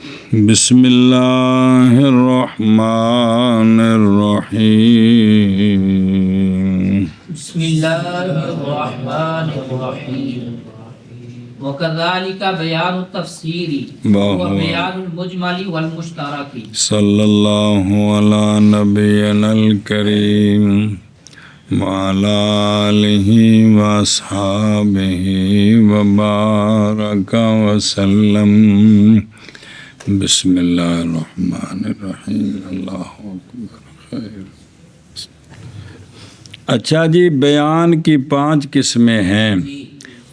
بسم اللہ الرحمن الرحیم بسم اللہ الرحمن الرحیم وَكَذَلِكَ بَيَانُ التَّفْسِيرِ وَبَيَانُ الْمُجْمَلِ وَالْمُشْتَرَكِ صلی اللہ علی نبینا الکریم وعلی آلہ واصحابہ وبارک وسلم۔ بسم اللہ الرحمن الرحیم۔ اللہ اکبر خیر۔ اچھا جی، بیان کی 5 قسمیں ہیں۔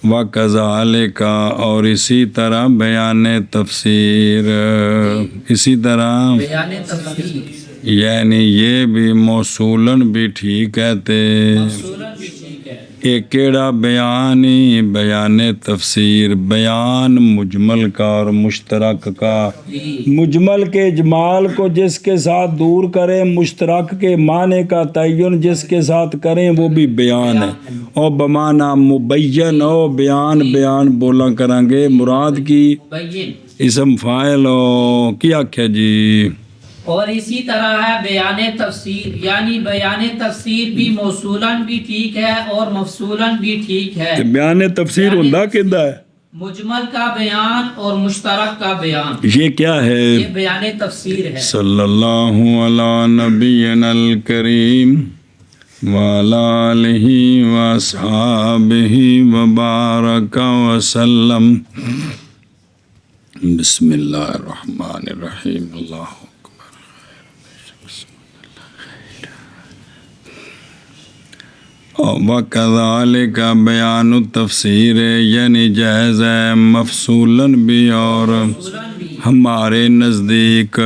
وَكَذَلِكَ، اور اسی طرح بیان تفسیر، اسی طرح بیان تفسیر، یعنی یہ بھی موصولاً بھی ٹھیک کہتے، موصولاً بھی ٹھیک ہے۔ ایک کیڑا بیانی بیان تفسیر، بیان مجمل کا اور مشترک کا۔ مجمل کے اجمال کو جس کے ساتھ دور کریں، مشترک کے معنی کا تعین جس کے ساتھ کریں، وہ بھی بیان ہے۔ اور بمعنی مبین او بیان بولا کریں گے، مراد کی مبین، اسم فاعل ہو کیا کیا جی۔ اور اسی طرح ہے بیان تفسیر، یعنی بیان تفسیر بھی موصولاً بھی ٹھیک ہے اور مفصولاً بھی ٹھیک ہے۔ بیان تفسیر ہوندا کیدا ہے؟ مجمل کا بیان اور مشترک کا بیان، یہ کیا ہے؟ یہ بیان تفسیر ہے۔ صلی اللہ علی نبینا الکریم وعلی آلہ واصحابہ وبارک وسلم۔ بسم اللہ الرحمن الرحیم۔ اللہ اکبر۔ وَكَذَلِكَ بیان التفسیر، یعنی جائز ہے مفصولاً بھی اور ہمارے نزدیک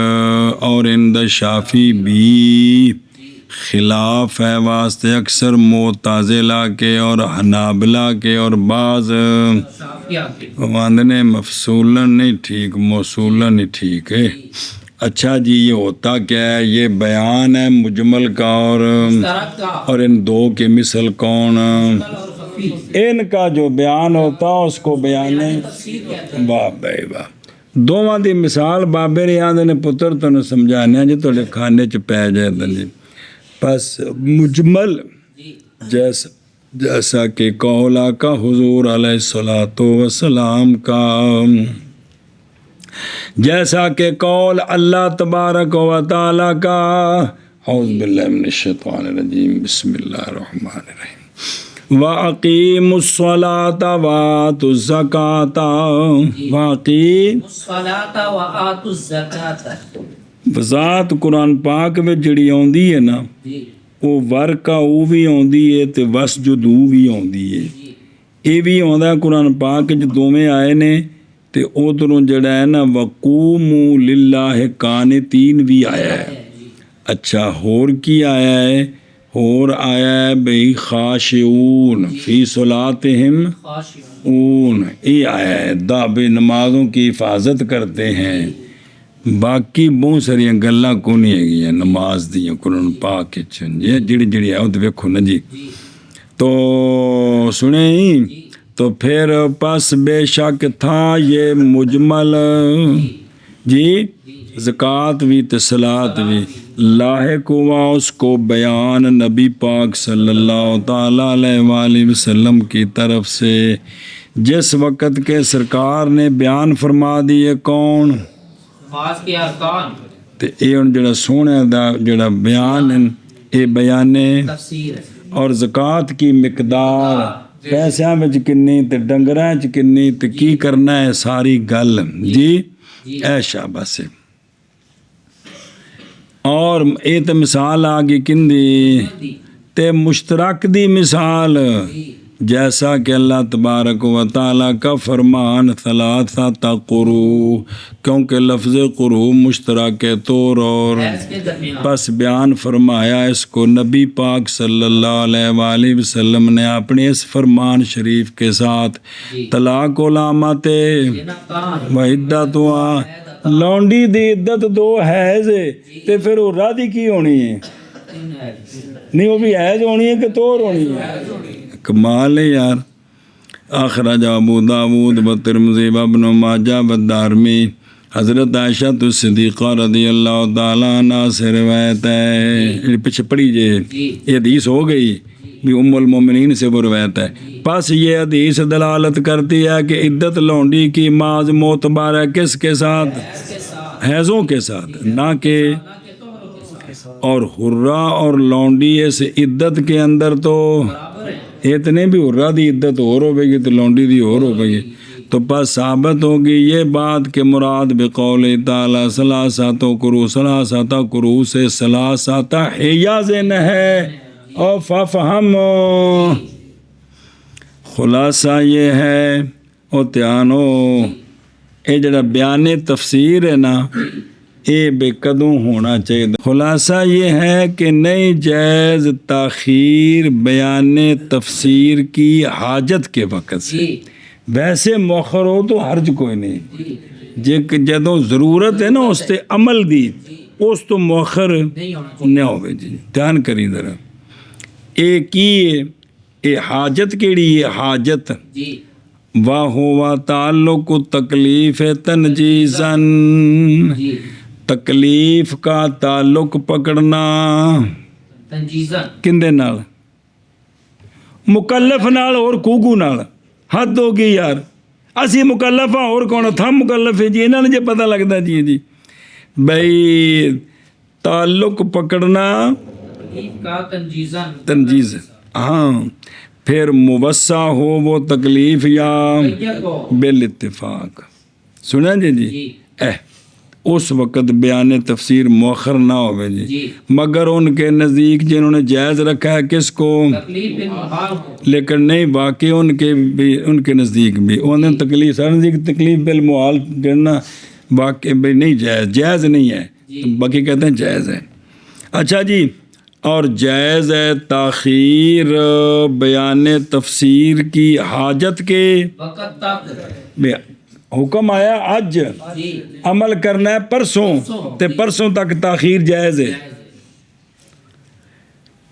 اور عند شافعی بھی خلاف ہے واسطے اکثر معتزلہ کے اور حنابلہ کے اور بعض واندنے مفصولاً نہیں ٹھیک، موصولاً نہیں ٹھیک ہے۔ اچھا جی، یہ ہوتا کیا ہے؟ یہ بیان ہے مجمل کا اور ان دو کی مثل کون؟ ان کا جو بیان ہوتا اس کو بیان واہ بھائی واہ۔ دوواں دی مثال بابے ریاض نے پتر تو نے سمجھانے جی تو کھانے چ پی جائے جی۔ بس مجمل جیسا کہ قولا کا حضور علیہ الصلوۃ والسلام کا، جیسا کہ قول اللہ تبارک و تعالیٰ کا۔ اعوذ باللہ من الشیطان الرجیم، بسم اللہ الرحمن الرحیم۔ وَأَقِيمُوا الصَّلَاةَ وَآتُوا الزَّكَاةَ، وَأَقِيمُوا الصَّلَاةَ وَآتُوا الزَّكَاةَ۔ وضاحت قرآن پاک میں جڑی آندی ہے نا، وہ ورکا او بھی آندی ہے تے وسجدو بھی آندی ہے۔ یہ بھی آندا ہے قرآن پاک جو دوویں آئے نے، تے ادھروں جڑا ہے نا وَقُومُوا لِلَّهِ قَانِتِينَ بھی آیا ہے۔ اچھا، ہور کی آیا ہے؟ اور آیا ہے بھئی خاشعون فی صلاتہم اون، یہ آیا ہے بھئی نمازوں کی حفاظت کرتے ہیں۔ باقی بہت ساری گلاں کو نہیں ہے نماز دی قرآن پاک یہ جڑی ہے وہ ویکھو نا جی۔ تو سنیں تو پھر پس بے شک تھا یہ مجمل جی، زکوٰۃ بھی صلاۃ بھی لاحق ہوا اس کو بیان نبی پاک صلی اللہ تعالیٰ علیہ وآلہ وسلم کی طرف سے، جس وقت کے سرکار نے بیان فرما دیے کون؟ نماز کے ارکان۔ تے اے ہن جڑا سونے دا جڑا بیان ہے اے بیان تفسیر اور زکوٰۃ کی مقدار پیسیاں وچ کنی تے ڈنگراں وچ کنی تے کی کرنا ہے ساری گل جی اے شاباش۔ اور اے تے مثال آ گئی کندی تے مشترک دی مثال، جیسا کہ اللہ تبارک و تعالیٰ کا فرمان ثلاثۃ قروء، کیونکہ لفظ قروء مشترک ہے طور اور پس بیان فرمایا اس کو نبی پاک صلی اللہ علیہ وآلہ وسلم نے اپنے اس فرمان شریف کے ساتھ طلاق علامت و عدتها، لونڈی دی عدت 2 حیض تے پھر وہ رادی کی ہونی ہے؟ نہیں، وہ بھی حیض ہونی ہے کہ طور ہونی ہے؟ کمال ہے یار۔ اخرج ابو داود و ترمذی و ابن ماجہ و دارمی حضرت عائشہ تو صدیقہ رضی اللہ تعالیٰ عنہ سے روایت ہے، پیچھے پڑھی جے یہ حدیث ہو گئی بھی ام المومنین سے وہ روایت ہے. پس یہ حدیث دلالت کرتی ہے کہ عدت لونڈی کی معاذ معتبر ہے کس کے ساتھ؟ حیضوں کے ساتھ، نہ کہ اور حرہ اور لونڈی اس عدت کے اندر تو اتنے بھی حرہ دی عدت اور ہوئے گی تو لونڈی دی اور ہوئے گی. تو پس ثابت ہوگی یہ بات کہ مراد بقول تعالی ثلاثۃ قروء، ثلاثۃ قروء سے ثلاثۃ حیض ہے. اور ففہم، خلاصہ یہ ہے اور دھیانو یہ جڑا بیان تفسیر ہے نا یہ بے قدوں ہونا چاہیے. خلاصہ یہ ہے کہ نہیں جائز تاخیر بیان تفسیر کی حاجت کے وقت سے، ویسے مؤخر ہو تو حرج کوئی نہیں. جدوں ضرورت ہے نا اس تے عمل دی اس تو مؤخر نہ ہوئے. جی دھیان کری ذرا ایک ہی حاجت کیڑی ہے؟ حاجت واہ تعلق تکلیف تنجیزن، تکلیف کا تعلق پکڑنا کندے نال؟ مکلف نال اور کوگو نال. حد ہو گئی یار، اسی مکلف ہاں اور کون تھا مکلف ہے جی، انہوں نے جی پتہ لگتا جی جی بھائی تعلق پکڑنا تنجیز. ہاں پھر موسع ہو وہ تکلیف یا بالاتفاق. سنا جی جی اس وقت بیان تفسیر مؤخر نہ ہوئے جی، مگر ان کے نزدیک جنہوں نے جائز رکھا ہے کس کو؟ لیکن نہیں واقعی ان کے نزدیک بھی انہوں نے تکلیف سارے نزدیک تکلیف بالمحال کرنا واقعی بھی نہیں جائز نہیں ہے، باقی کہتے ہیں جائز ہے. اچھا جی، اور جائز ہے تاخیر بیان تفسیر کی حاجت کے حکم آیا آج عمل کرنا ہے پرسوں تے پرسوں تک تاخیر جائز ہے.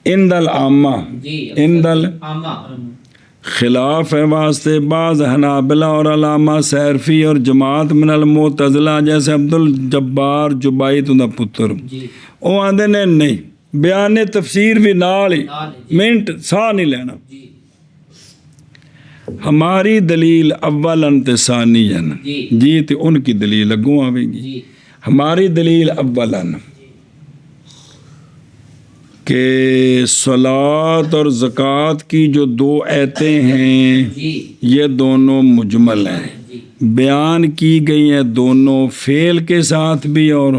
اندل عامہ، اندل خلاف ہے واسطے بعض حنابلہ اور علامہ سیرفی اور جماعت من المعتزلہ جیسے عبد الجبار جبائیت دا پتر وہ آندے نے نہیں بیان تفسیر بھی نال ہی منٹ سا نہیں لینا. ہماری دلیل اولاً تے ثانیاً جی تے ان کی دلیل اگوں آوے گی. ہماری دلیل اولاً کہ صلاۃ اور زکوٰۃ کی جو دو ایتیں ہیں یہ دونوں مجمل ہیں، بیان کی گئی ہیں دونوں فعل کے ساتھ بھی اور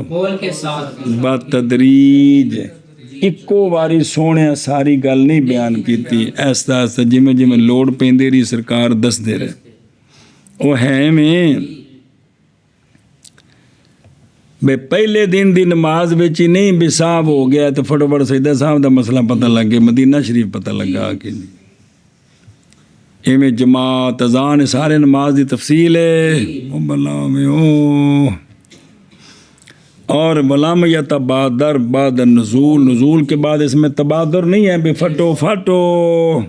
بتدریج. ایکو واری سونے ساری گل نہیں بیان کیتی، ایسا ایسا جمیں جمیں لوڑ پیندے رہی سرکار دس دے رہے. وہ ہے میں بے پہلے دن دی نماز بچ ہی نہیں بھی صاحب ہو گیا تو فٹو فٹ سجدہ صاحب دا مسئلہ پتہ لگ گیا، مدینہ شریف پتہ لگا کہ ایویں جماعت اذان سارے نماز دی تفصیل ہے. او بلا میں او اور ولم یتبادر بعد النزول، نزول کے بعد اس میں تبادر نہیں ہے بے فٹو فٹو.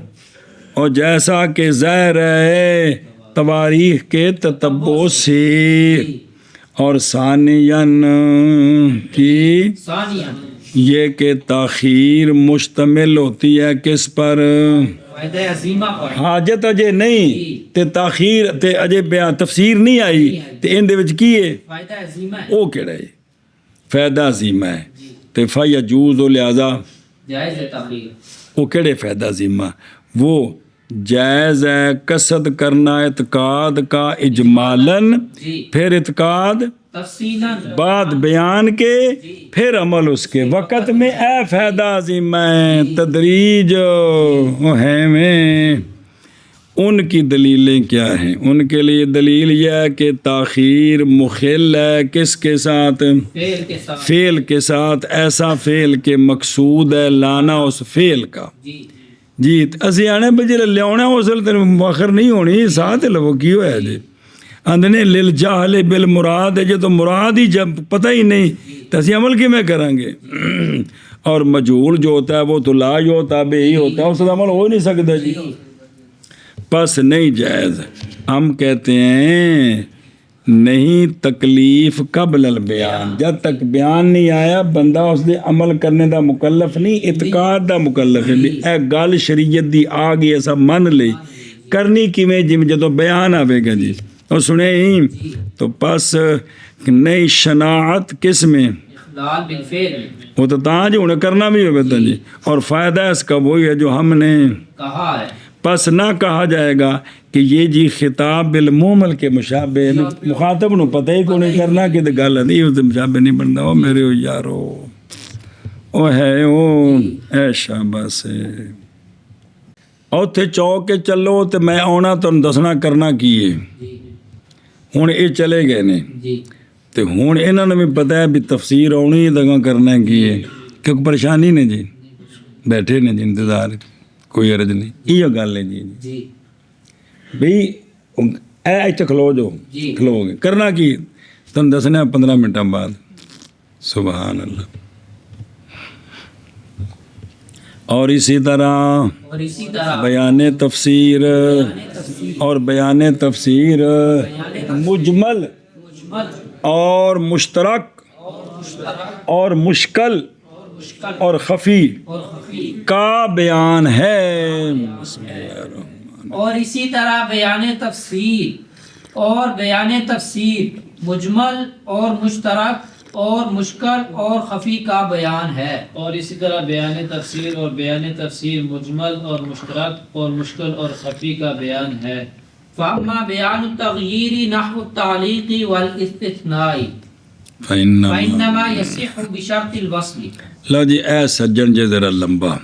اور جیسا کہ ظاہر ہے تواریخ کے تتبع سے. اور ثانیاً کی یہ کہ تاخیر مشتمل ہوتی ہے کس پر؟ حاجت اجے نہیں تے تاخیر تے اجے بیان تفسیر نہیں آئی تے ان دے وچ کی ہے او کیڑا ہے؟ فائدہ عظیمہ ہے. تے فیجوز و لہذا جائز ہے تاخیر. وہ کیڑے فائدہ عظیمہ؟ وہ جائز ہے قصد کرنا اعتقاد کا اجمالاً، پھر اعتقاد بعد بیان کے، پھر عمل اس کے وقت میں. اے فائدہ عظیم ہے تدریج ہے میں. ان کی دلیلیں کیا ہیں؟ ان کے لیے دلیل یہ ہے کہ تاخیر مخل ہے کس کے ساتھ؟ فعل کے ساتھ. ایسا فعل کہ مقصود ہے لانا اس فعل کا. جی اسی آنے بھائی جی لیا اس وقت مؤخر نہیں ہونی ساتھ لو کی ہوا جی آدھے للجہل بالمراد ہے جی تو مراد ہی جب پتہ ہی نہیں تو اسی عمل کی میں کریں گے. اور مجہول جو ہوتا ہے وہ تو لا ہی ہوتا بے ہی ہوتا ہے، اس سے عمل ہو نہیں سکتا جی. پس نہیں جائز. ہم کہتے ہیں نہیں تکلیف قبل البیان، جب تک بیان نہیں آیا بندہ اس دے عمل کرنے دا مکلف نہیں، اعتقاد دا مکلف ہے بھی اے گل شریعت دی آ گئی ایسا من لے، کرنی کیویں جی جدوں بیان آوے گا جی اور سنے ہی تو پس نئی شناعت کس میں اخلال بالفعل وہ تو تاں جی انہیں کرنا بھی ہوگا تو جی، اور فائدہ اس کا وہی ہے جو ہم نے کہا ہے۔ پس نہ کہا جائے گا کہ یہ جی خطاب بالمومل کے مشابہ، مخاطب نو پتہ ہی کو نہیں کرنا کہ گل نہیں اس مشابہ نہیں بنتا، وہ میرے ہو یارو وہ ہے وہ اے شاباش اوتھے چوک کے چلو تو میں آنا تمہیں دسنا کرنا کی ہے، جی ہوں یہ چلے گئے نے جی تو ہوں یہاں نے بھی پتا ہے بھی تفسیر آنی دگاں کرنا کی ہے، کیونکہ پریشانی نے جی بیٹھے نے جی انتظار کوئی عرض نہیں، یہ گل ہے جی جی بھئی ایتھے کھلو جو جی کھلو گے کرنا کی تم دسنا 15 منٹوں بعد۔ سبحان اللہ۔ اور اسی طرح اور اسی طرح بیان تفسیر اور بیان تفسیر مجمل مجمل اور مشترک اور مشکل مشکل اور خفی اور خفی، کا بیان ہے۔ بسم اللہ الرحمن۔ اور اسی طرح بیان تفسیر مجمل اور مشترک اور مشکل اور خفی کا بیان ہے۔ اور اسی طرح بیان تفسیر اور بیان تفسیر مجمل اور مشترک اور مشکل اور خفی کا بیان ہے۔ فاما بیان التغییر نحو التعلیق والاستثناء فإنما فإنما يصح بشرط الوصل۔ لو جی اے سجن جی ذرا لمبا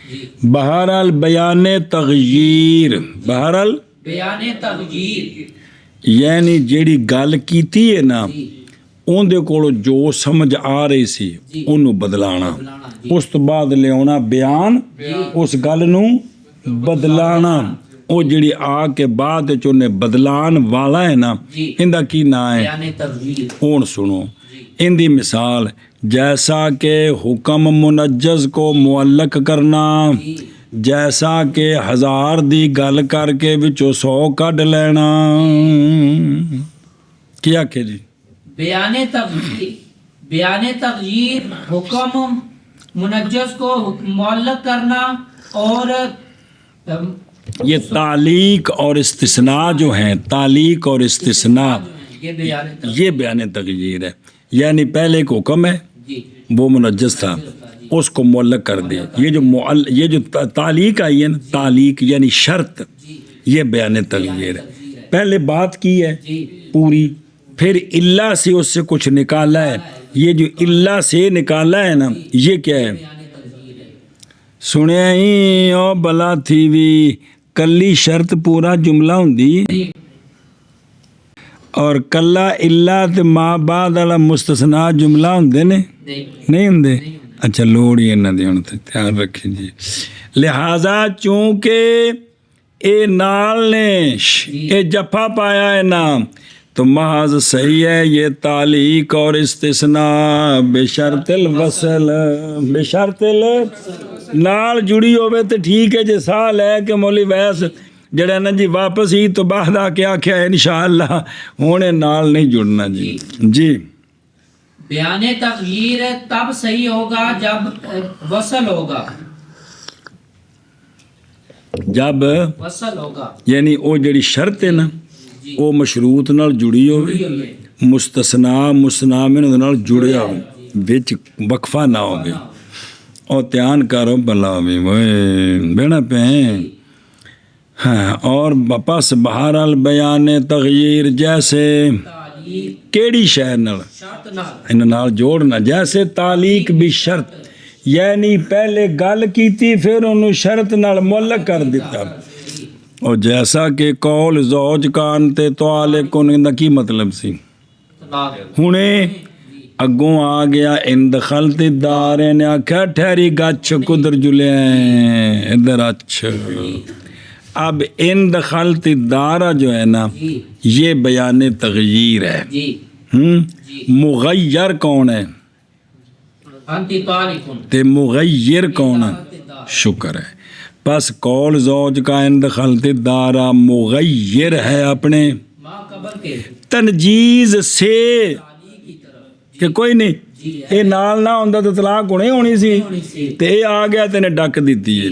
جی بہرحال بیان تغییر، بہرحال بیان تغییر یعنی جیڑی گل کیتی ہے نا جی اون دے کولو جو سمجھ آ رہی سی جی انہوں بدلانا، بلانا جی اس تو بعد لیاؤنا بیان اس گل نو بدلانا، او جڑی آ کے بعد چونے بدلان والا ہے نا جی اندہ کی نا ہے بیان تغییر اون سنو جی اندی مثال جیسا کہ حکم منجز کو معلق کرنا، جی جیسا کہ 1000 دی گل کر کے وچوں 100 کڈ لینا، کیا کہ جی بیان تغییر حکم منجز کو معلق کرنا، اور یہ تعلیق اور استثناء جو ہیں، تعلیق اور استثناء یہ بیان تغییر یہ بیان تغییر ہے، یعنی پہلے ایک حکم ہے جی وہ منجز تھا اس کو معلق کر دیا، یہ جو تعلیق آئی ہے نا، تعلیق یعنی شرط، یہ بیان تغییر ہے، پہلے بات کی ہے جی پوری، پھر اللہ سے اس سے کچھ نکالا ہے، یہ جو اللہ سے نکالا ہے نا یہ کیا ہے؟ سنیا ہی او بلا تھی بھی کلی شرط پورا جملہ ہوندی اور کلا اللہ تے ما بعد والا مستثنا جملہ ہوندے نے نہیں ہوندے؟ اچھا لوڑ ہی انہاں دی ہن تے دھیان رکھیں جی، لہذا چونکہ اے نال نے اے جفا پایا ہے نام تو محض صحیح ہے یہ تعلیق اور استثناء بشرط الوصل، بشرط نال جڑی ہوئے تو ٹھیک ہے جی، سال ہے کہ مولی ویس جڑا نا جی واپس ہی تو بعد آ کے آکھیا ہے انشاءاللہ ہونے نال نہیں جڑنا جی جی۔ بیان تغییر تب صحیح ہوگا جب وصل ہوگا، جب وصل ہوگا یعنی وہ جڑی شرط ہے نا جی وہ مشروط نال جڑی ہوئے، مستثنا مصنع من نال جڑیا ہوئے، وچ وقفہ نہ ہوئے، اور دھیان کرو بلا بھی وہ بینا پہ ہیں ہاں۔ اور پس بہرحال بیان تغییر جیسے تعلیق کیڑی شے نال شرط نال ان نال جوڑنا، جیسے تعلیق بھی شرط یعنی پہلے گل کیتی پھر انہوں شرط نال معلق کر دیتا، اور جیسا کہ قول زوج کان تے تعلق ان کی مطلب سی، ہنے اگوں آ گیا ان دخلت الدار نے آکھا ٹھہری گچھ کدھر جلے ہیں ادھر اچھا، اب ان دخلت الدار جو ہے نا یہ بیان تغییر ہے، جی مغیر کون ہے انتی طالق تے مغیر کون ہے؟ شکر ہے، پس قول زوج کا ان دخلت الدار مغیر ہے اپنے ما قبل کے ਤਨਜੀਜ਼ ਸੇ ਕਿ ਕੋਈ ਨਹੀਂ ਇਹ ਨਾਲ ਨਾ ਹੁੰਦਾ ਤਾਂ ਤਲਾਕ ਹੁਣੇ ਹੋਣੀ ਸੀ ਤੇ ਇਹ ਆ ਗਿਆ ਤੇ ਨੇ ਡੱਕ ਦਿੱਤੀ ਹੈ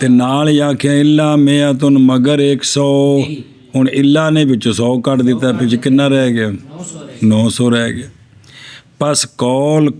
ਤੇ ਨਾਲ ਹੀ ਆਖਿਆ ਇੱਲਾ ਮਿਆਤੁਨ ਮਗਰ 100 ਹੁਣ ਇੱਲਾ ਨੇ ਵਿੱਚ 100 ਕੱਢ ਦਿੱਤਾ ਵਿੱਚ ਕਿੰਨਾ ਰਹਿ ਗਿਆ 900 ਰਹਿ ਗਿਆ ਪਸ ਕੌਲ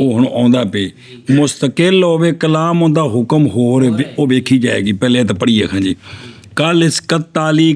ਉਹ ਹੁਣ ਆਉਂਦਾ ਪਏ ਮੁਸਤਕਿਲ ਹੋਵੇ ਕਲਾਮ ਉਹਦਾ ਹੁਕਮ ਹੋਰ ਉਹ ਵੇਖੀ ਜਾਏਗੀ ਪਹਿਲੇ ਤਾਂ ਪੜ੍ਹੀਏ ਖਾਂ ਜੀ ਕੱਲ ਇਸ ਕਤਾਲੀ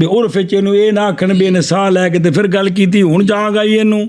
ਵੀ ਉਰਫ ਵਿੱਚ ਇਹਨੂੰ ਇਹ ਨਾ ਆਖਣ ਵੀ ਇਹਨੇ ਸਾਹ ਲੈ ਕੇ ਤੇ ਫਿਰ ਗੱਲ ਕੀਤੀ ਹੁਣ ਜਾਗਾ ਇਹਨੂੰ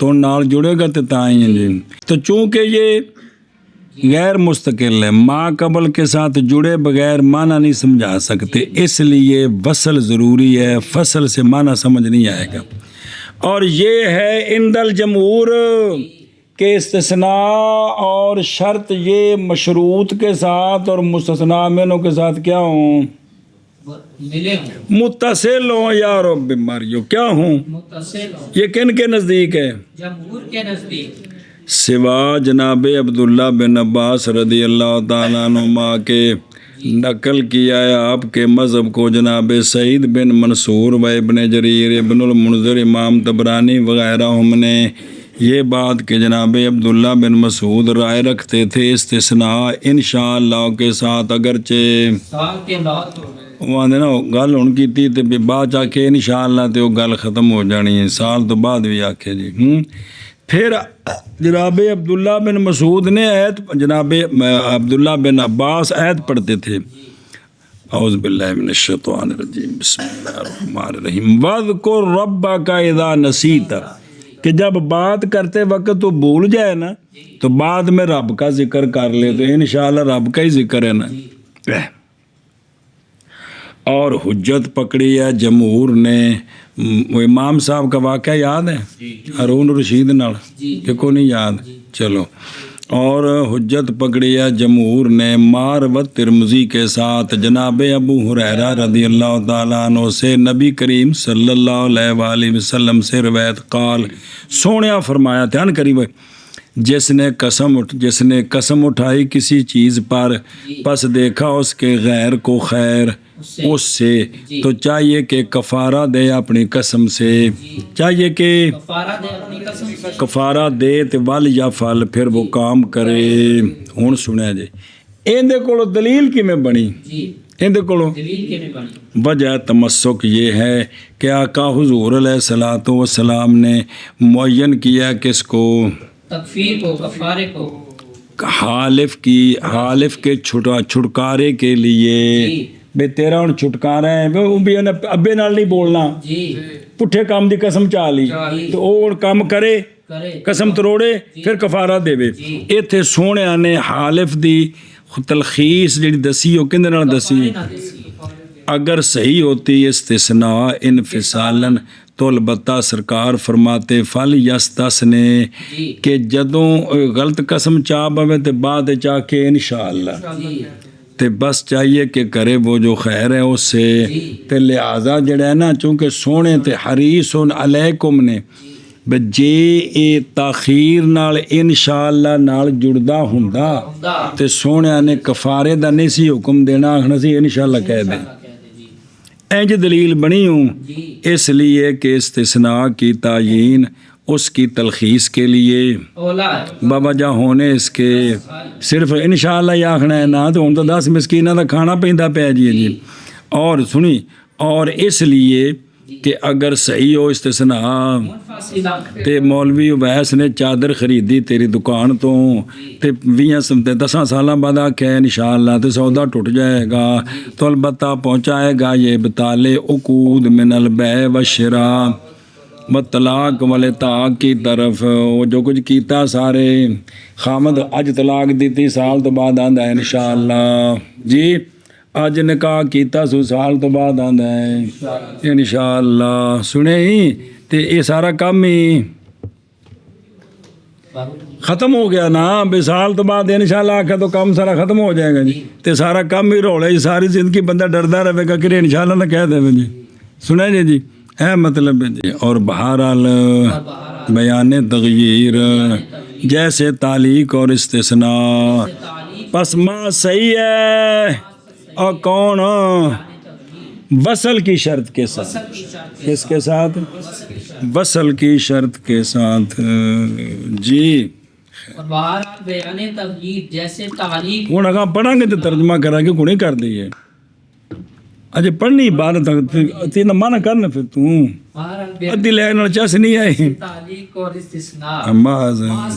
تو نال جڑے گا تو تائیں جی. تو چونکہ یہ غیر مستقل ہے، ما قبل کے ساتھ جڑے بغیر معنی نہیں سمجھا سکتے، اس لیے وصل ضروری ہے، فصل سے معنی سمجھ نہیں آئے گا. اور یہ ہے عند الجمہور کہ استثناء اور شرط یہ مشروط کے ساتھ اور مستثنیٰ منہ کے ساتھ کیا ہوں؟ ملے ہوں، متصل ہوں یا رب بیماریوں کیا ہوں؟ متصل ہوں. یہ کن کے نزدیک ہے؟ جمہور کے نزدیک سوا جناب عبداللہ بن عباس رضی اللہ تعالیٰ عنہما کے نقل کیا ہے آپ کے مذہب کو جناب سعید بن منصور و ابن جریر ابن المنذر امام طبرانی وغیرہ ہم نے یہ بات کہ جناب عبداللہ بن مسعود رائے رکھتے تھے استثناء انشاءاللہ کے ساتھ اگرچہ سال کے بعد ہو گئے. وہ آدھے نا گل ہوں کی تے بعد آ کے انشاءاللہ تے وہ گل ختم ہو جانی ہے، سال تو بعد بھی آکھے جی. پھر جناب عبداللہ بن مسعود نے آیت، جناب عبداللہ بن عباس آیت پڑھتے تھے، اعوذ باللہ من الشیطان الرجیم بسم اللہ الرحمن الرحیم وَاذْكُرْ رَبَّكَ اِذَا نَسِيتَ، کہ جب بات کرتے وقت تو بھول جائے نا تو بعد میں رب کا ذکر کر لے تو انشاءاللہ رب کا ہی ذکر ہے نا. اور حجت پکڑی ہے جمہور نے، وہ امام صاحب کا واقعہ یاد ہے ہارون رشید نال کہ کو نہیں یاد؟ چلو. اور حجت پکڑی ہے جمہور نے ماروت ترمذی کے ساتھ جناب ابو ہریرہ رضی اللہ تعالیٰ عنہ سے نبی کریم صلی اللہ علیہ وآلہ وسلم سے روایت قال سونیا فرمایا، دھیان کری بھائی، جس نے قسم اٹھائی کسی چیز پر پس دیکھا اس کے غیر کو خیر اس سے تو چاہیے کہ کفارہ دے اپنی قسم سے، چاہیے کہ کفارہ دے اپنی قسم سے، کفارہ دے تے ول یا فل پھر وہ کام کرے. ہن سنیا جی ایندے کولو دلیل کیویں بنی؟ جی ایندے کولو دلیل کے نہیں بنی. وجہ تمسک یہ ہے کہ آقا حضور علیہ الصلوۃ والسلام نے معین کیا کس کو؟ تکفیر کو، کفارے کو، حالف کے چھٹکارے کے لیے. بے تیرا ہن چھٹکارا ہے وہ بھی ابے نال نہیں بولنا، جی پٹھے کام دی قسم چا لی تو وہ کام کرے قسم تروڑے پھر کفارہ دے. ایتھے سونیا نے حالف دی تلخیص جڑی دسی وہ کہندے نال دسی؟ اگر صحیح ہوتی استثناء انفصالاً تو البتہ سرکار فرماتے فل یستثنے کہ جدوں غلط قسم چا پوے تے بعد چا کے انشاءاللہ تے بس چاہیے کہ کرے وہ جو خیر ہے اس سے. تے لہٰذا جڑا ہے نا چونکہ سونے تے حریص علیکم نے جے اے تاخیر نال انشاءاللہ نال جڑدا ہوندا تے سونیا نے کفارے دا نہیں سی حکم دینا، آخنا سی انشاءاللہ کہہ دیں. اینج دلیل بنی ہوں اس لیے کہ استثناء کی تعیین اس کی تلخیص کے لیے باوجہ ہونے اس کے صرف انشاءاللہ ہی آخنا ہے نا تو ہم تو 10 مسکینہ دا کھانا پیندا پیا جی. اور سنی اور اس لیے کہ اگر صحیح ہو استثناء تے مولوی اویس نے چادر خریدی تیری دکان تو تے 10 سالاں بعد آکھے انشاءاللہ تے سودا ٹوٹ جائے گا تو البتہ پہنچائے گا یہ ابطال عقود من البیع والشراء طلاق والے طاق کی طرف. وہ جو کچھ کیتا سارے خامد اج طلاق دیتی سال تو بعد آندا ہے انشاءاللہ جی، اج نکاح کیتا سو سال تو بعد آندا ہے انشاءاللہ. سنے ہی تے یہ سارا کام ہی ختم ہو گیا نا، بے سال تو بعد انشاءاللہ آکھا تو کام سارا ختم ہو جائے گا جی. تے سارا کام ہی رولے ساری زندگی بندہ ڈردا رہے گا کہ انشاءاللہ نہ کہہ دے جی. سنے جی ہے مطلب جی. اور بہرحال بیان تغییر جیسے تعلیق اور استثناء پس ما صحیح ہے اور کون وصل کی شرط کے ساتھ، کس کے ساتھ؟ وصل کی شرط کے ساتھ جی. اور بہرحال بیان تغییر جیسے تعلیق ہوں اگاں پڑھیں گے تو ترجمہ کرا کے کڑی کر دیئے اجے پڑھنی عبارت تین مانا کرنا پھر تم ادھی لے نال چس نہیں آئی تعلیق اور استثناء ما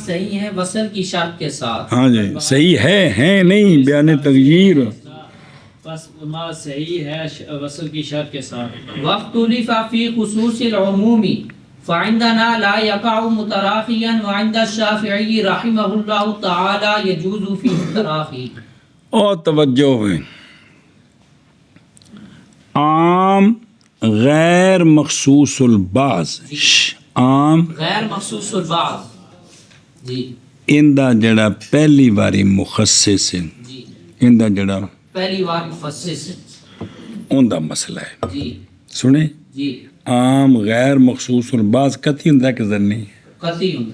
صحیح ہے وصل کی شرط کے ساتھ. ہاں جی صحیح ہے نہیں بیان تغییر بس ما صحیح ہے وصل کی شرط کے ساتھ. واختلف فی خصوص العمومی فعندنا لا يقع متراخيا وعند الشافعي رحمه الله تعالى يجوز فيه التراخي. اور توجہ ہے، عام غیر مخصوص البعض، عام غیر مخصوص البعض جی اندا جڑا پہلی واری مخصص ہے، جی اندا جڑا پہلی بار مخصص اوندا مسئلہ ہے. جی سنیں، جی عام غیر مخصوص البعض کتی ہوندا کہ زنی، قطعی ہوں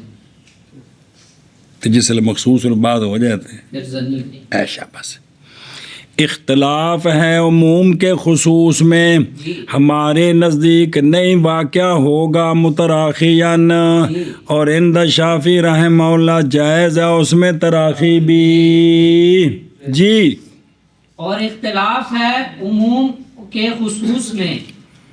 تو جس لئے مخصوص البعض ہو جاتے ہیں پھر زنی نہیں. ایشا بس. اختلاف ہے عموم کے خصوص میں، ہمارے نزدیک نہیں واقع ہوگا متراخیاً، اور عند شافعی رحمہ اللہ جائز ہے اس میں تراخی بھی. جی اور اختلاف ہے عموم کے خصوص میں،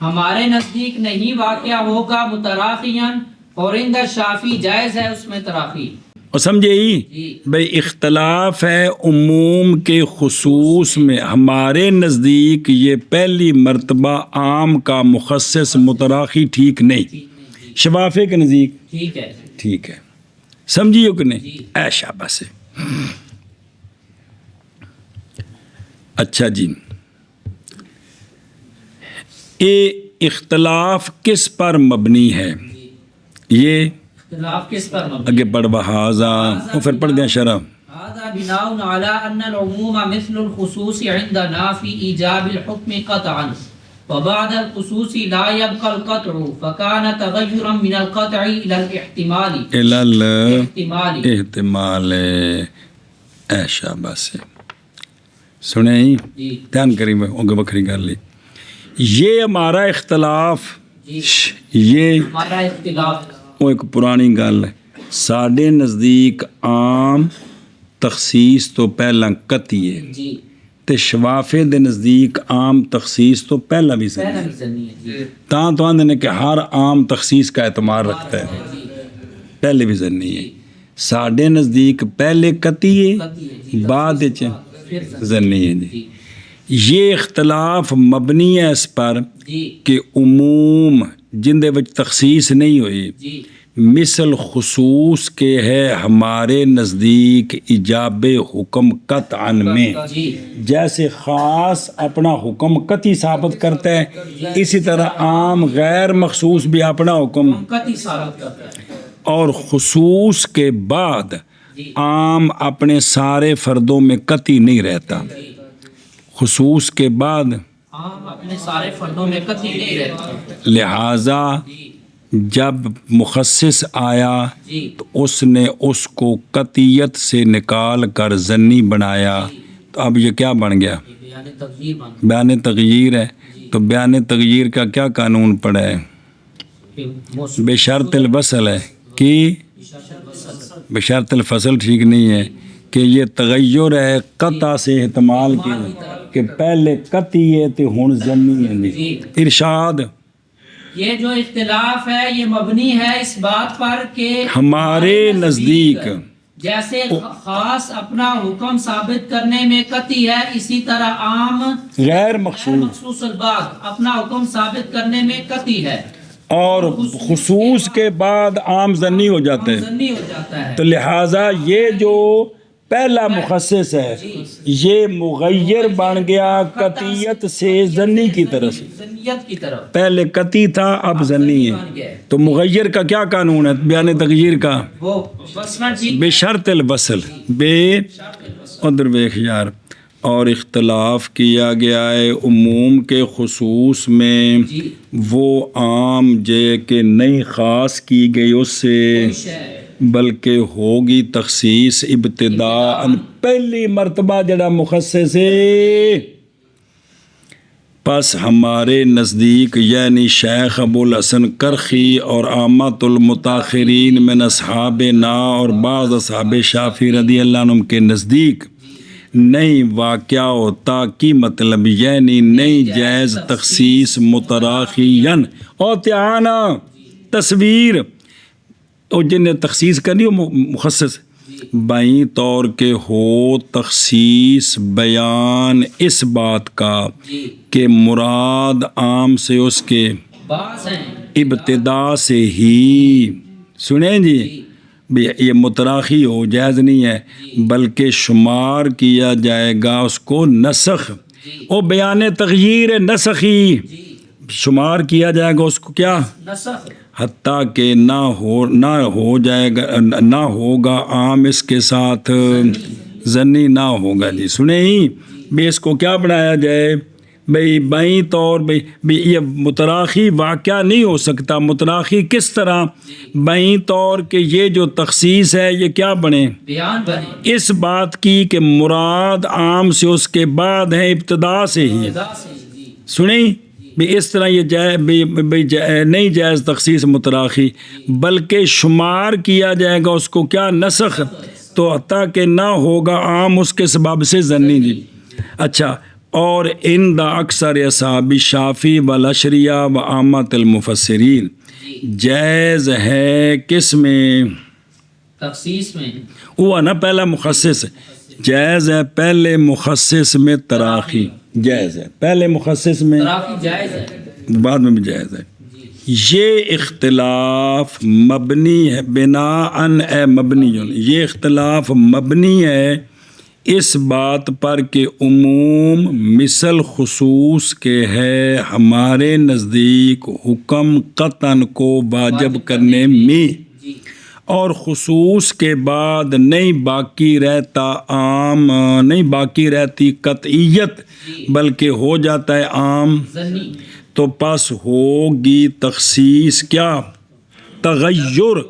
ہمارے نزدیک نہیں واقع ہوگا متراخیاً، اور عند شافعی جائز ہے اس میں تراخی. اور سمجھے ہی بھئی، اختلاف ہے عموم کے خصوص میں، ہمارے نزدیک یہ پہلی مرتبہ عام کا مخصص متراخی ٹھیک نہیں. شفافے کے نزدیک ٹھیک ہے. ٹھیک ہے. سمجھیو کہ نہیں؟ ایشا بس. اچھا جی، یہ اختلاف کس پر مبنی ہے؟ یہ اختلاف کس پر مبنی؟ اگے پڑھ بہذا، اور پھر پڑھ دیں شرح. هذا بناء على أن العموم مثل الخصوص عندنا في إيجاب الحكم قطعا، وبعد الخصوص لا يبقى القطع، فكان تغيرا من القطع إلى الاحتمال. الى احتمال. ایشا بس. سنیں ہی، دھیان کری میں اگے بکری کر لی. یہ ہمارا اختلاف، یہ ہمارا اختلاف وہ ایک پرانی گل ہے. ساڈے نزدیک عام تخصیص تو پہلا قطعی ہے، جی تے شوافے دے نزدیک عام تخصیص تو پہلا بھی پہلا صحیح بھی زنی ہے. جی تاں تو آندے نے کہ ہر عام تخصیص کا اعتماد رکھتا ہے، پہلے بھی زنی ہے. ساڈے نزدیک پہلے قطعی ہے، بعد وچ زنی ہے. جی یہ اختلاف مبنی ہے اس پر جی کہ عموم جن دے وچ تخصیص نہیں ہوئی جی مثل خصوص کے ہے ہمارے نزدیک ایجاب حکم قطعا میں. جی جیسے خاص اپنا حکم قطعی ثابت کرتا ہے، اسی طرح عام غیر مخصوص بھی اپنا حکم، قطعی ثابت کرتا ہے. اور خصوص کے بعد عام اپنے سارے فردوں میں قطعی نہیں رہتا. خصوص کے بعد عام اپنے سارے فردوں میں قطعی نہیں رہتا. لہٰذا جب مخصص آیا جی تو اس نے اس کو قطعیت سے نکال کر زنی بنایا. تو اب یہ کیا بن گیا؟ بیان تغییر بن بیان تغییر ہے. تو بیان تغییر کا کیا قانون پڑا ہے؟ گیا. بے شرط الوصل ہے کہ بے شرط الفصل ٹھیک نہیں ہے کہ یہ تغیر ہے قطع سے احتمال کی کہ پہلے قطعی ہے تو ہن زنی ہے. ارشاد یہ جو اختلاف ہے یہ مبنی ہے اس بات پر کہ ہمارے نزدیک جیسے خاص اپنا حکم ثابت کرنے میں قطعی ہے، اسی طرح عام غیر مخصوص مخصوص البعض اپنا حکم ثابت کرنے میں قطعی ہے، اور خصوص کے بعد عام زنی ہو جاتے ہیں. زنی ہو جاتا ہے. تو لہٰذا یہ جو پہلا مخصص ہے یہ مغیر بن گیا قطعیت سے زنی کی طرف. زنیت کی طرف پہلے قطعی تھا اب زنی ہے. تو مغیر کا کیا قانون ہے بیان تغییر کا؟ وہ وصلاً جی بے شرط الوصل. بے ادھر ویکھ یار. اور اختلاف کیا گیا ہے عموم کے خصوص میں وہ عام جے کہ نہیں خاص کی گئی اس سے، بلکہ ہوگی تخصیص ابتداء پہلی مرتبہ جڑا مخصص ہے. پس ہمارے نزدیک یعنی شیخ ابو الحسن کرخی اور عامۃ المتاخرین من اصحاب نا اور بعض اصحاب شافعی رضی اللہ عنہم کے نزدیک نہیں واقع ہوتا کی مطلب یعنی نہیں جائز تخصیص متراخیاً. اور تیانا تصویر اور جن نے تخصیص کرنی ہو مخصص بائیں طور کے ہو تخصیص بیان اس بات کا کہ مراد عام سے اس کے بعض ہیں ابتدا سے ہی، سنیں جی بھی یہ متراخی ہو جائز نہیں ہے، بلکہ شمار کیا جائے گا اس کو نسخ، وہ بیان تغییر نسخی، شمار کیا جائے گا اس کو کیا، نسخ، حتیٰ کہ نہ ہو جائے گا، نہ ہوگا عام اس کے ساتھ ظنی نہ ہوگا جی، سنیں ہی بھی اس کو کیا بنایا جائے بھئی بائیں طور بھئی یہ متراخی واقعہ نہیں ہو سکتا، متراخی کس طرح بائیں طور کہ یہ جو تخصیص ہے یہ کیا بنے، بیان بنے اس بات کی کہ مراد عام سے اس کے بعد ہے ابتدا سے ہی، ابتدا سے جی سنیں بھی اس طرح یہ نہیں جائز تخصیص متراخی، بلکہ شمار کیا جائے گا اس کو کیا، نسخ، تو حتیٰ کہ نہ ہوگا عام اس کے سبب سے ظنی جی۔ اچھا، اور ان دا اکثر اصحاب شافی والاشریہ و عامت المفسرین، جائز ہے کس میں، تخصیص میں، ہوا نا پہلا مخصص، جائز ہے پہلے مخصص میں تراخی، جائز ہے پہلے مخصص میں، تراخی جائز ہے بعد میں بھی جائز ہے۔ یہ اختلاف مبنی ہے بناءً اے مبنی، یہ اختلاف مبنی ہے اس بات پر کہ عموم مثل خصوص کے ہے ہمارے نزدیک حکم قطعاً کو واجب کرنے میں، اور خصوص کے بعد نہیں باقی رہتا عام، نہیں باقی رہتی قطعیت بلکہ ہو جاتا ہے عام، ظنی، تو پس ہوگی تخصیص کیا، تغیر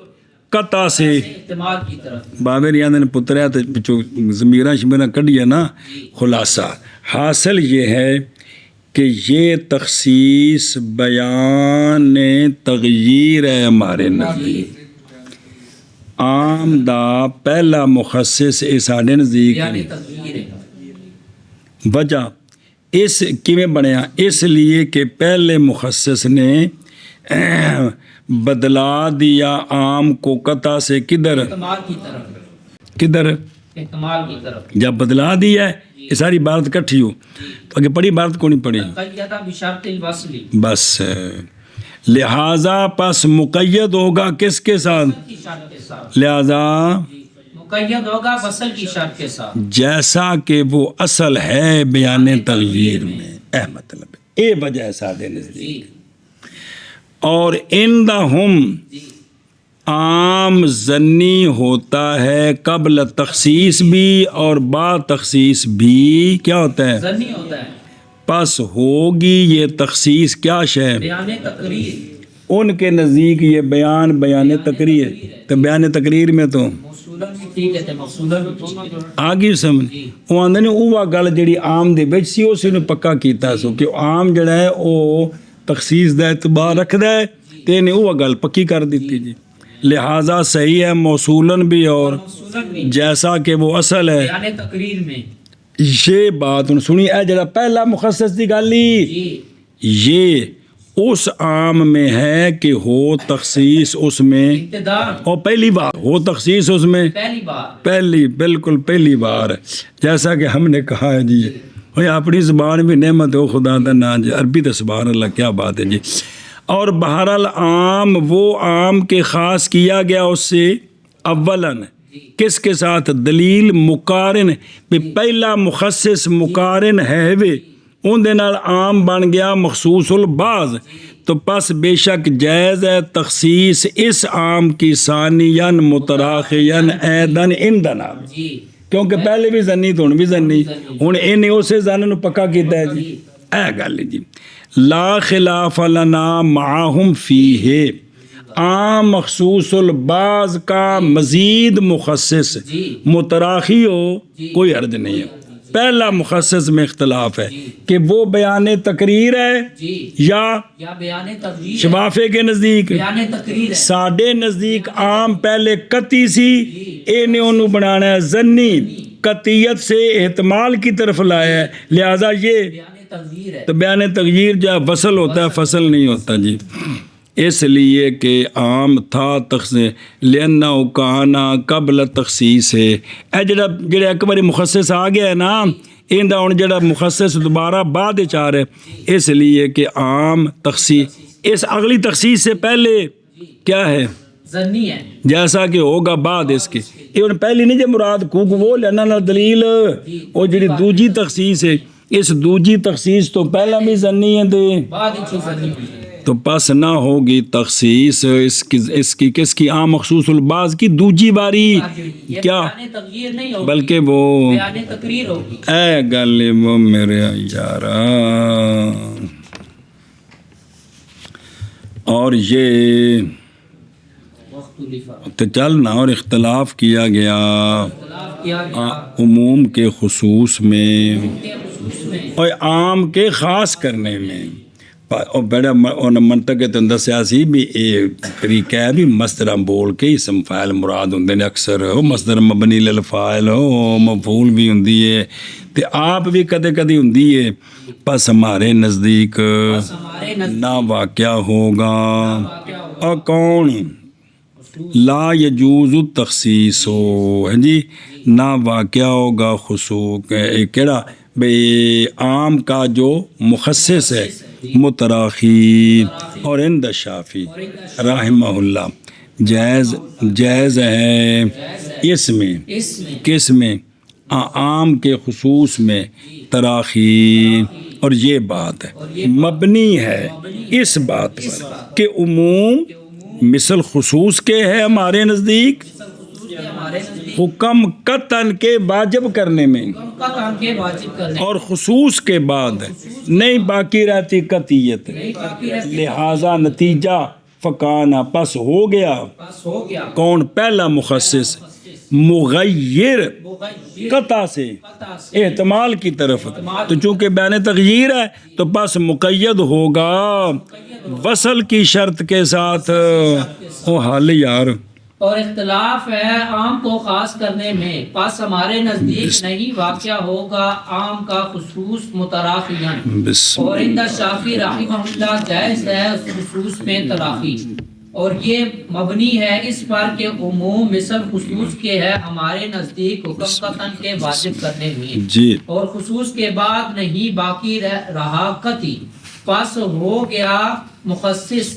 قطع سے، احتمال کی طرف، بابر یاد نے پتریا تو پچھو ضمیرہ شمیرہ کڑی ہے نا، خلاصہ حاصل یہ ہے کہ یہ تخصیص بیان تغییر ہے ہمارے نزدیک، عام دا پہلا مخصص ساڈے نزدیک بیان تغییر ہے، وجہ اس کیویں بنیا، اس لیے کہ پہلے مخصص نے بدلا دیا عام کو قطع سے، کدھر احتمال کی طرف، کدھر، احتمال کی طرف، جب بدلا دیا ہے یہ ساری عبارت کٹھی ہو تو آگے پڑھی عبارت کو نہیں پڑھی، قید بشرط الوصل، بس لہذا پس مقید ہوگا کس کے ساتھ، کی شرط کے ساتھ، لہذا مقید ہوگا وصل کی شرط کے ساتھ، جیسا کہ وہ اصل ہے بیان تغییر میں، مطلب اے وجہ ہے سادے نزدیک، اور اندہم عام ظنی ہوتا ہے قبل تخصیص بھی اور بعد تخصیص بھی کیا ہوتا ہے، ظنی ہوتا ہے، پس ہوگی یہ تخصیص کیا شے، بیان تقریر، ان کے نزدیک یہ بیان تقریر، تو بیان تقریر میں تو موصولا بھی ٹھیک ہے، موصولا بھی ٹھیک ہے، آگے سمجھ وہ آندے نے وہ گل جڑی عام دے وچ سی اس نے پکا کیتا سو کہ عام جڑا ہے وہ تخصیص دا اعتبار رکھدا ہے تے نے وہ گل پکی کر دیتی جی، لہذا صحیح ہے موصولن بھی اور موصولا بھی جیسا کہ وہ اصل ہے، بیان تقریر میں، یہ بات ان سنی اے جڑا پہلا مخصص دی گل جی یہ اس عام میں ہے کہ ہو تخصیص اس میں، ابتدا، اور پہلی بار ہو تخصیص اس میں، پہلی بار، پہلی بالکل پہلی بار، جیسا کہ ہم نے کہا ہے جی، اور اپنی زبان بھی نعمت ہو خدا دا نا جی، عربی تو سبحان اللہ کیا بات ہے جی، اور بہرحال عام وہ عام کے خاص کیا گیا اس سے اولاً کس کے ساتھ، دلیل مقارن، بھی پہلا مخصص مقارن ہے وے ان دے نال عام بن گیا مخصوص البعض، تو پس بے شک جائز ہے تخصیص اس عام کی ثانیاً متراخیاً ایدن اندنا، جی کیونکہ پہلے بھی زنی تو ہن بھی زنی، ہن انہیں اسے زن نو پکا کیتا ہے جی، اے گل جی، لا خلاف لنا معاہم فیہ، عام مخصوص البعض کا مزید مخصص متراخی ہو کوئی حرج نہیں ہے، پہلا مخصص میں اختلاف ہے کہ وہ بیان تقریر ہے جی یا یا بیان تغییر، شفافے کے نزدیک، بیان تقریر ہے، ساڈے نزدیک عام پہلے قطعی سی، انہیں انہوں بنانا ہے ظنی، قطعیت سے احتمال کی طرف لایا ہے، لہذا یہ بیان تغییر ہے، تو بیان تغییر جو وصل ہوتا ہے فصل نہیں ہوتا جی، اس لیے کہ عام تھا تخصیص لینا کہانا قبل تخصیص ہے، اے جڑا ایک باری مخصص آ گیا ہے نا اندہ ہن جڑا مخصص دوبارہ بعد چار ہے، اس لیے کہ عام تخصیص اس اگلی تخصیص سے پہلے کیا ہے؟ ظنی ہے جیسا کہ ہوگا بعد اس کے. یہ ہن پہلی نہیں جے مراد کوک وہ لینا نہ دلیل وہ جڑی دوجی تخصیص ہے اس دوجی تخصیص تو پہلا بھی ظنی ہے دے بعد اچھی ظنی ہوئی تو پس نہ ہوگی تخصیص اس کی کس کی عام مخصوص البعض کی دوجی باری کیا بیان تغییر نہیں ہوگی بلکہ وہ بیان تقریر ہوگی. اے گل وہ میرے یارا اور یہ مختلف تو چلنا اور اختلاف کیا گیا اختلاف کیا گیا عموم کے خصوص میں کے خصوص میں اور عام کے خاص کرنے میں. اور بڑا منطق کے اندر سیاسی بھی یہ طریقہ ہے بھی مصدر بول کے اسم فاعل مراد ہوندے نے اکثر وہ مصدر مبنی للفاعل ہو مفعول بھی ہوندی ہے تے آپ بھی کدے کدی ہوندی ہے. پس ہمارے نزدیک ہمارے نہ واقعہ ہوگا اور کون لا یجوز التخصیص ہو ہاں جی نہ واقعہ ہوگا خصوص کیڑا بھئی عام کا جو مخصص ہے متراخی اور عند شافی رحمہ اللہ جائز ہے اس میں کس میں عام کے خصوص میں تراخی. اور یہ بات ہے مبنی ہے اس بات پر کہ عموم مثل خصوص کے ہے ہمارے نزدیک حکم قطعاً کے واجب کرنے میں اور خصوص کے بعد نہیں باقی رہتی قطعیت لہذا نتیجہ فکانا پس ہو گیا کون پہلا مخصص مغیر قطع سے احتمال کی طرف تو چونکہ بیان تغییر ہے تو پس مقید ہوگا وصل کی شرط کے ساتھ. او حال یار اور اختلاف ہے عام کو خاص کرنے میں پس ہمارے نزدیک نہیں واقعہ ہوگا عام کا خصوص متراخیاً اور عند شافعی رحمہ اللہ جائز ہے خصوص میں تراخی. اور یہ مبنی ہے اس پر کہ عموم مثل خصوص کے ہے ہمارے نزدیک حکم قطعاً کے واجب کرنے میں جی اور خصوص کے بعد نہیں باقی رہا قطعی پس ہو گیا مخصص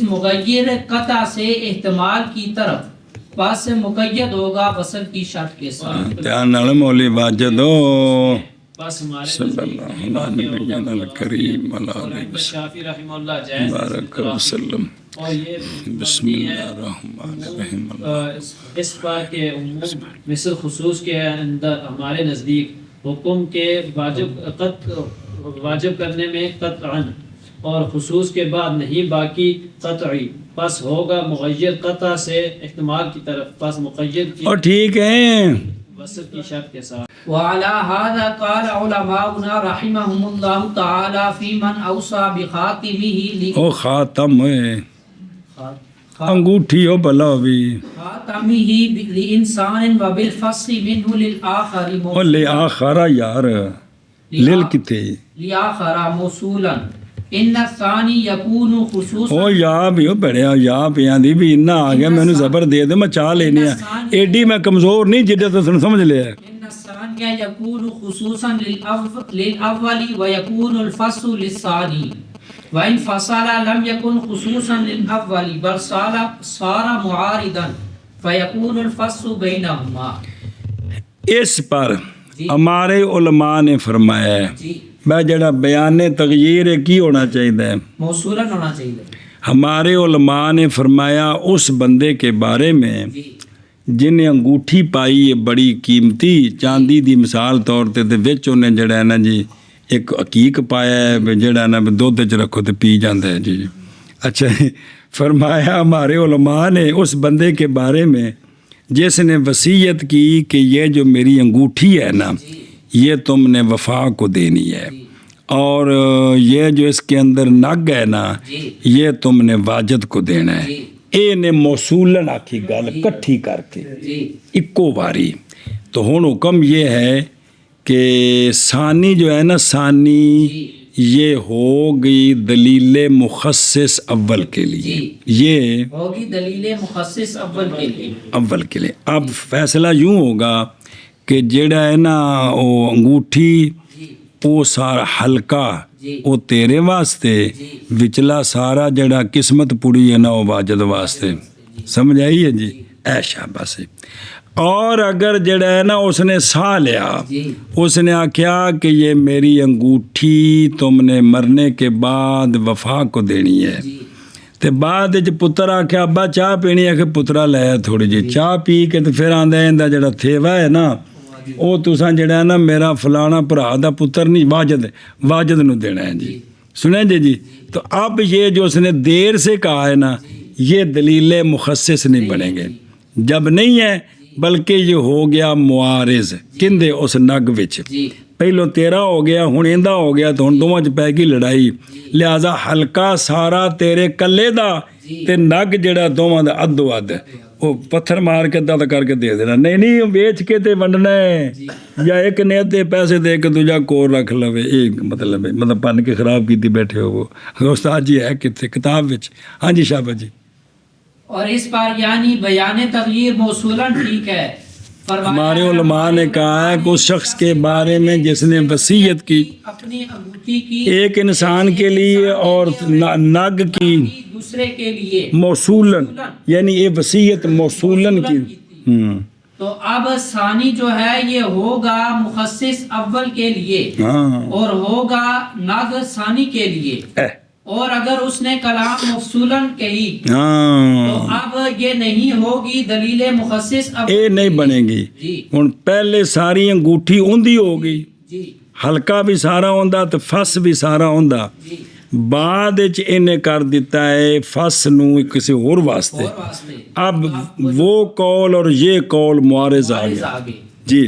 مغیر قطع سے احتمال کی طرف پس مقید ہوگا وصل کی شرط کے ساتھ. دھیان نال مولی واجد ہو بس ہمارے صلی اللہ علیہ الکریم علیہ شافعی رحمہ اللہ جائز بارک وسلم. اور یہ بسم اللہ الرحمن الرحیم. اس بات کے عموم مثل خصوص کے اندر ہمارے نزدیک حکم کے واجب کرنے میں قطعاً اور خصوص کے بعد نہیں باقی قطعی پس ہوگا مغیر قطع سے احتمال کی طرف پس مقید کی اور ٹھیک ہے وصل کی شرط کے ساتھ. وعلى هذا قال علماؤنا رحمهم الله تعالى في من اوصى بخاتمه او خاتم ہے انگوٹھی ہو بلا بھی خاتمه لانسان وبالفصل منه للاخر اور لے آخرا یار لیل کتے لآخر موصولا ان الثاني يكون خصوصا او یا بھی ہو بڑھیا یا پیاں دی بھی انہا آ گیا میں نے زبر دے دے میں چاہ لینے ہیں ایڈی میں کمزور نہیں جدہ تو سمجھ لیا ہے. ان الثاني يكون خصوصا للاول ويكون الفصل للثاني وان فصل لم يكن خصوصا للاول بل صار معارضا فيكون الفصل بينهما. اس پر ہمارے علماء نے فرمایا ہے جی میں جڑا بیان تغییر کی ہونا چاہیے موصولا ہونا چاہیے. ہمارے علماء نے فرمایا اس بندے کے بارے میں جی جنہیں انگوٹھی پائی ہے بڑی قیمتی چاندی دی مثال طور تے وچ انہیں جڑا ہے نا جی ایک عقیق پایا ہے جڑا نا دودھ وچ رکھو تے پی جاندا ہے جی. اچھا فرمایا ہمارے علماء نے اس بندے کے بارے میں جس نے وصیت کی کہ یہ جو میری انگوٹھی ہے نا یہ تم نے وفا کو دینی ہے اور یہ جو اس کے اندر نگ ہے نا یہ تم نے واجد کو دینا ہے. اے نے موصولن آکھی گل کٹھی کر کے اکو باری. تو ہن حکم یہ ہے کہ ثانی جو ہے نا ثانی یہ ہوگی دلیل مخصص اول کے لیے یہ ہوگی دلیل مخصص اول کے لیے. اب فیصلہ یوں ہوگا کہ جڑا ہے نا وہ انگوٹھی وہ سارا حلقہ ਉਹ ਤੇਰੇ ਵਾਸਤੇ, ਵਿਚਲਾ ਸਾਰਾ ਜਿਹੜਾ ਕਿਸਮਤ ਪੁੜੀ ਹੈ ਨਾ ਉਹ ਵਾਜਦ ਵਾਸਤੇ। ਸਮਝ ਆਈ ਹੈ ਜੀ? ਐ ਸ਼ਾਬਾਸ਼ ਹੈ। اور اگر جڑا ہے نا اس نے سا لیا، اس نے آکھیا کہ یہ میری انگوٹھی تم نے مرنے کے بعد وفا کو دینی ہے، تے بعد پتر آکھیا ابا چاہ پینی ہے، کہ پترا لے تھوڑی جی چاہ پی کے تے پھر آندا ایندا جڑا تھیوا ہے نا او تساں جڑا ہے نا میرا فلانا بھرا دا پتر نہیں واجد نو دینا ہے جی۔ سنیں جی؟ تو اب یہ جو اس نے دیر سے کہا ہے نا یہ دلیل مخصص نہیں بنیں گے، جب نہیں ہے بلکہ یہ ہو گیا معارض کندے اس نگ وچ، پہلو تیرا ہو گیا ہن ایندا ہو گیا، تو ہن دوواں چ پے گئی لڑائی، لہذا حلقہ سارا تیرے کلے دا تے نگ جڑا دوواں دا ادو اد، وہ پتھر مار کے دد کر کے دے دینا، نہیں بیچ کے تے ونڈنا ہے، یا ایک نے ادھے پیسے دے کے دوجا کور رکھ لوے، ایک مطلب پن کے خراب کیتی بیٹھے ہو وہ استاد جی ہے کتے کتاب وچ۔ ہاں جی شاباش جی۔ اور اس پر یعنی بیان تغییر موصولاً ٹھیک ہے، ہمارے علماء نے کہا ہے کہ اس شخص کے بارے میں جس نے وصیت کی اپنی انگوٹھی کی ایک انسان کے لیے اور نگ کی دوسرے کے لیے موصولاً، یعنی یہ وصیت موصولاً کی۔ تو اب ثانی جو ہے یہ ہوگا مخصص اول کے لیے اور ہوگا نگ ثانی کے لیے، اور اگر اس نے کلام مفصولاً کہی تو اب یہ نہیں ہوگی دلیل مخصص اے نہیں بنے گی۔ ہن پہلے ساری انگوٹھی اوندی ہوگی، حلقہ بھی سارا ہوندا تو فس بھی سارا ہوندا، بعد وچ انہیں کر دیتا ہے فس نو کسی اور واسطے، اب وہ قول اور یہ قول معارض آ گیا جی۔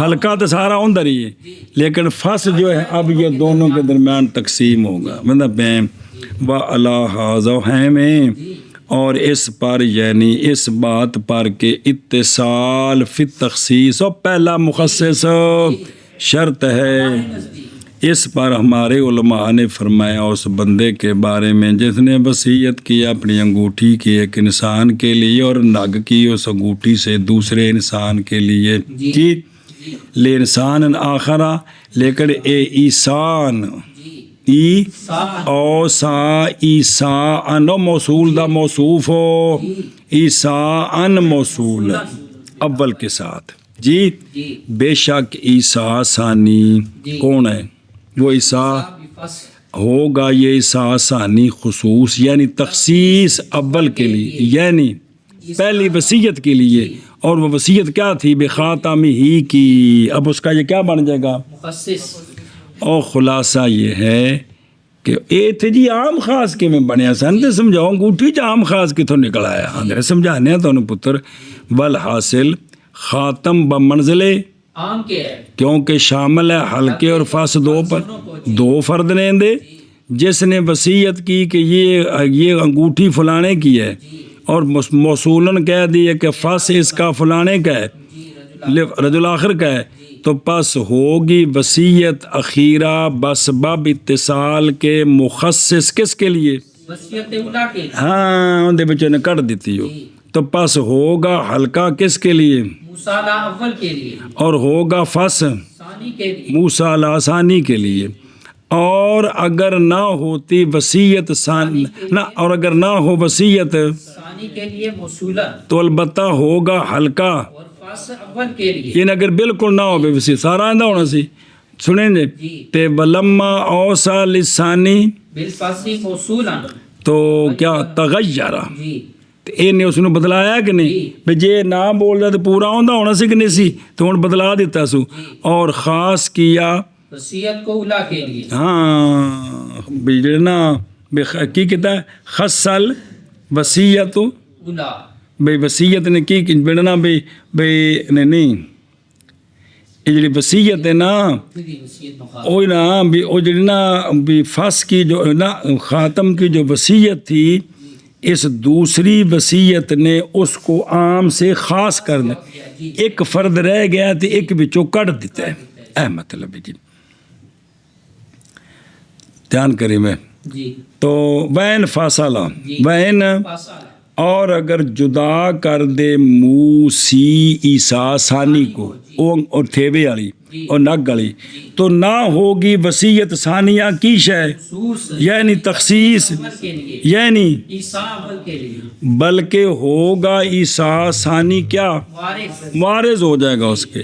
حلقہ تو سارا ہوندا رہی ہے لیکن فس جو ہے اب یہ دونوں کے درمیان تقسیم ہوگا، مطلب وَعَلَىٰ هَٰذَا میں، اور اس پر یعنی اس بات پر کہ اتصال فی التخصیص اور پہلا مخصص شرط ہے، اس پر ہمارے علماء نے فرمایا اس بندے کے بارے میں جس نے وصیت کی اپنی انگوٹھی کی ایک انسان کے لیے اور نگ کی اس انگوٹھی سے دوسرے انسان کے لیے جی، لے انسان آخرا، لیکن اے ایسان ایسا ان موصول دا موصوف ہو، ایسا ان موصول اول کے ساتھ جی، بے شک عیسیٰ ثانی کون ہے؟ وہ عیسیٰ ہوگا، یہ عیسیٰ ثانی خصوص یعنی تخصیص اول کے لیے، یعنی پہلی وصیت کے لیے، اور وہ وصیت کیا تھی؟ بخاتم ہی کی، اب اس کا یہ کیا بن جائے گا؟ مخصص۔ اور خلاصہ یہ ہے کہ اے تھے جی عام خاص کے میں بنیا سن تے سمجھاؤ انگوٹھی چ عام خاص کتوں نکل آیا، ہاں سمجھانے تو پتر والحاصل خاتم بمنزلے عام کے ہے کیونکہ شامل ہے حلقے اور فس دو فرد نے دے، جس نے وصیت کی کہ یہ انگوٹھی فلانے کی ہے اور موصولاً کہہ دیے کہ فس اس کا فلانے کا ہے، رجل آخر کا ہے، تو پس ہوگی وصیت اخیرہ بسبب اتصال کے مخصص کس کے لیے؟ وصیت اولا کے لیے، ہاں اندے بچے نے کٹ دیتی ہو، تو پس ہوگا حلقہ کس کے لیے؟ موصالہ اول کے لیے، اور ہوگا فس ثانی کے لیے، موصالہ ثانی کے لیے، اور اگر نہ ہوتی وصیت نہ، اور اگر نہ ہو وصیت ثانی کے لیے موصولہ، تو البتہ ہوگا حلقہ، اور فس اول کے لیے، یعنی اگر بالکل نہ ہو بے وصیت سارا آندہ ہونا سی، سنیں جی تے ولما اوصا لسانی بالفصل موصولا، تو کیا تغیرہ جی اے نے اس نے بدلایا کہ نہیں؟ بھئی جے نہ بول رہا تو پورا آندہ ہونا سی کہ نہیں سی، تو انہوں بدلا دیتا سو، اور خاص کیا وصیت کو اولا کے لیے، ہاں بجڑنا کی کہتا ہے خصل وصیت اولا، بھئی وصیت نے کی بڑنا بھئی نہیں یہ جڑی وصیت ہے نا وصیت مخاطب، اوہ نا بھی او جڑی نا بھی فس کی جو نا خاتم کی جو وصیت تھی، اس دوسری وصیت نے اس کو عام سے خاص کر دیا، ایک فرد رہ گیا تو ایک بچوں کٹ دیتا ہے، اے مطلب جی دھیان کریں میں جی تو وین فاصلہ وین، اور اگر جدا کر دے موسی عیسیٰ ثانی کو اور تھیوے والی اور نگ والی تو نہ ہوگی وصیت ثانیہ کی شے خصوص یعنی تخصیص اول کے لیے، یعنی عیسیٰ اول کے لیے بلکہ ہوگا عیسیٰ ثانی کیا وارث وارث ہو جائے گا اس کے،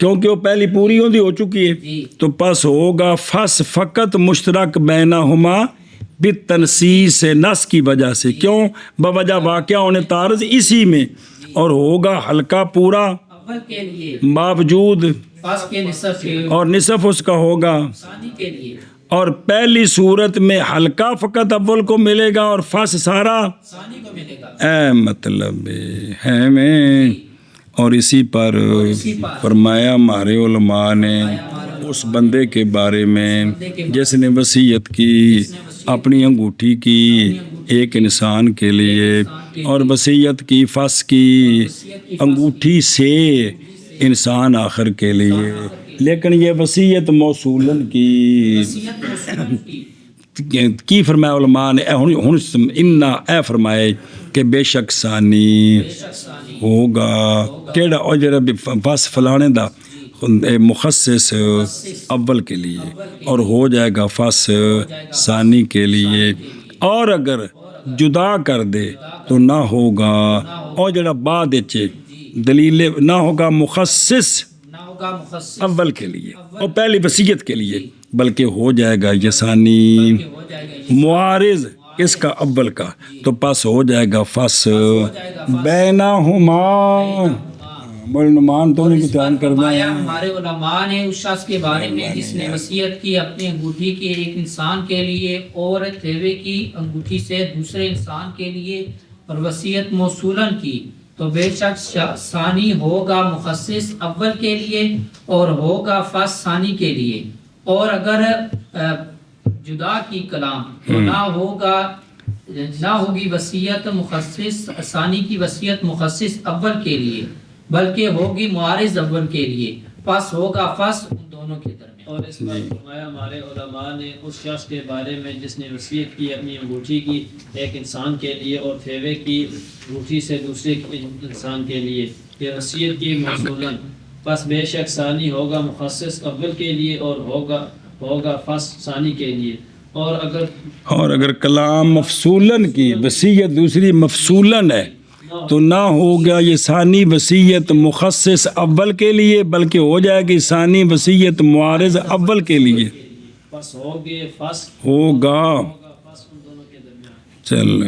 کیونکہ وہ پہلی پوری ہوندی ہو چکی ہے جی تو پس ہوگا فس فقط مشترک بینہما بالتنسیس نس کی وجہ سے، کیوں بوجہ واقعہ ہونے تارز اسی میں، اور ہوگا حلقہ پورا اول کے لیے باوجود پس کے نصف کے اور نصف اس کا ہوگا، ثانی کے لیے اور پہلی صورت میں حلقہ فقط اول کو ملے گا اور فس سارا ثانی کو ملے گا۔ اے مطلب ہے میں، اور اسی پر فرمایا ہمارے علماء نے اس بندے کے بارے میں جس نے وصیت کی اپنی انگوٹھی کی ایک انسان کے لیے اور وصیت کی فس کی انگوٹھی سے انسان آخر کے لیے، لیکن یہ وصیت موصولن کی وصیت موصول کی فرمایا علماء نے انا اے فرمائے کہ بے شک ثانی ثانی ہوگا کیڑا اور جڑا بس فلانے دا مخصص اول کے لیے اور ہو جائے گا فس ثانی کے لیے، اور اگر جدا کر دے تو نہ ہوگا اور جڑا بعد دلیل نہ ہوگا مخصص نہ ہوگا مخصص اول کے لیے اور پہلی وصیت کے لیے، بلکہ ہو جائے گا یہ ثانی ہو جائے گا معارض اس کا اول کا، تو پس ہو جائے گا فس بینہما مولنمان تو نہیں بیان کرنا فرمایا ہمارے علماء نے اس شخص کے بارے میں جس نے وصیت کی اپنی انگوٹھی کی ایک انسان کے لیے اور تھیوے کی انگوٹھی سے دوسرے انسان کے لیے اور وصیت موصولن کی، تو بے شک ثانی ہوگا مخصص اول کے لیے اور ہوگا فس ثانی کے لیے، اور اگر جدا کی کلام تو نہ ہوگی وصیت مخصص ثانی کی وصیت مخصص اول کے لیے، بلکہ ہوگی معارض اول کے لیے، پس ہوگا فس ان دونوں کے درمیان۔ اور اس پر فرمایا ہمارے علماء نے اس شخص کے بارے میں جس نے وصیت کی اپنی انگوٹھی کی ایک انسان کے لیے اور تھیوے کی انگوٹھی سے دوسرے انسان کے لیے کہ وصیت کی موصولن، پس بے شک ثانی ہوگا مخصص اول کے لیے اور ہوگا فس ثانی کے لیے، اور اگر کلام مفصولن کی وصیت دوسری مفصولن ہے تو نہ ہوگا یہ ثانی وصیت مخصص اول کے لیے، بلکہ ہو جائے گی ثانی وصیت معارض اول کے لیے پس ہوگے فس ہوگا فس ان دونوں کے درمیان۔ چل